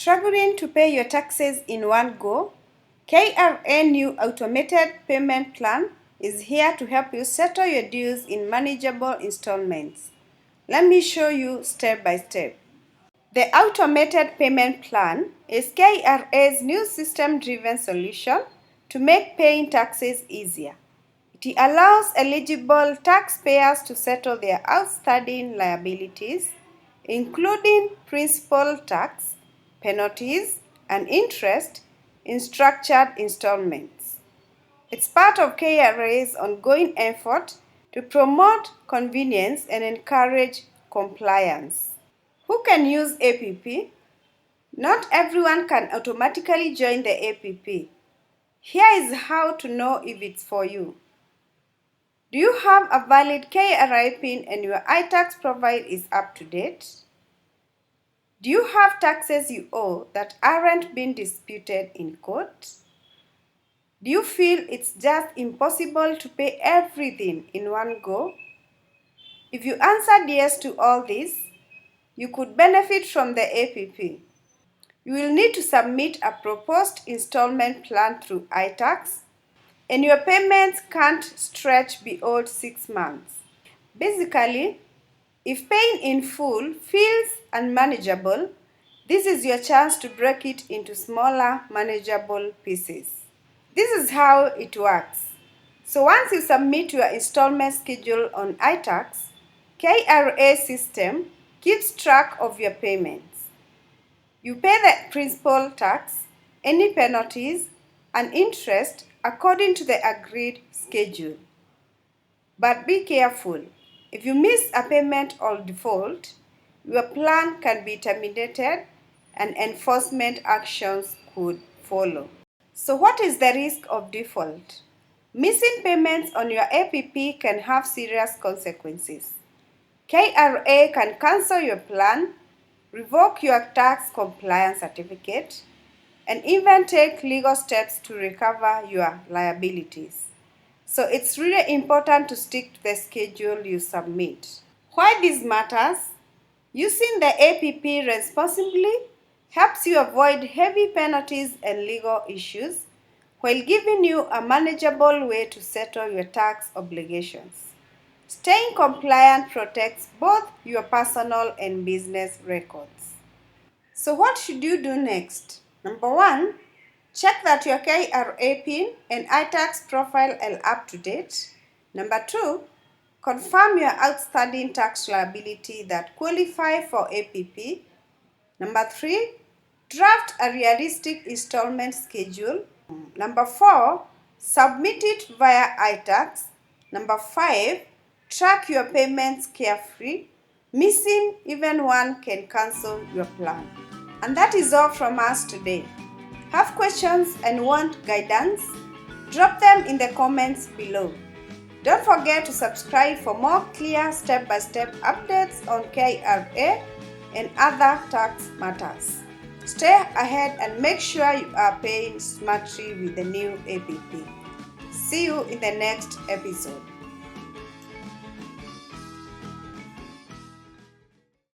Struggling to pay your taxes in one go? KRA new automated payment plan is here to help you settle your dues in manageable installments. Let me show you step by step. The automated payment plan is KRA's new system-driven solution to make paying taxes easier. It allows eligible taxpayers to settle their outstanding liabilities, including principal tax, penalties, and interest in structured installments. It's part of KRA's ongoing effort to promote convenience and encourage compliance. Who can use APP? Not everyone can automatically join the APP. Here is how to know if it's for you. Do you have a valid KRA PIN and your iTax profile is up to date? Do you have taxes you owe that aren't being disputed in court? Do you feel it's just impossible to pay everything in one go? If you answered yes to all this, you could benefit from the APP. You will need to submit a proposed installment plan through iTax, and your payments can't stretch beyond 6 months. Basically, if paying in full feels unmanageable, this is your chance to break it into smaller, manageable pieces. This is how it works. So once you submit your installment schedule on iTax, KRA system keeps track of your payments. You pay the principal tax, any penalties, and interest according to the agreed schedule. But be careful. If you miss a payment or default, your plan can be terminated and enforcement actions could follow. So what is the risk of default? Missing payments on your APP can have serious consequences. KRA can cancel your plan, revoke your tax compliance certificate, and even take legal steps to recover your liabilities. So it's really important to stick to the schedule you submit. Why this matters? Using the APP responsibly helps you avoid heavy penalties and legal issues while giving you a manageable way to settle your tax obligations. Staying compliant protects both your personal and business records. So what should you do next? Number 1, check that your KRA PIN and iTax profile are up to date. Number 2, confirm your outstanding tax liability that qualify for APP. Number 3, draft a realistic installment schedule. Number 4, submit it via iTax. Number 5, track your payments carefully. Missing even one can cancel your plan. And that is all from us today. Have questions and want guidance? Drop them in the comments below. Don't forget to subscribe for more clear step-by-step updates on KRA and other tax matters. Stay ahead and make sure you are paying smartly with the new APP. See you in the next episode.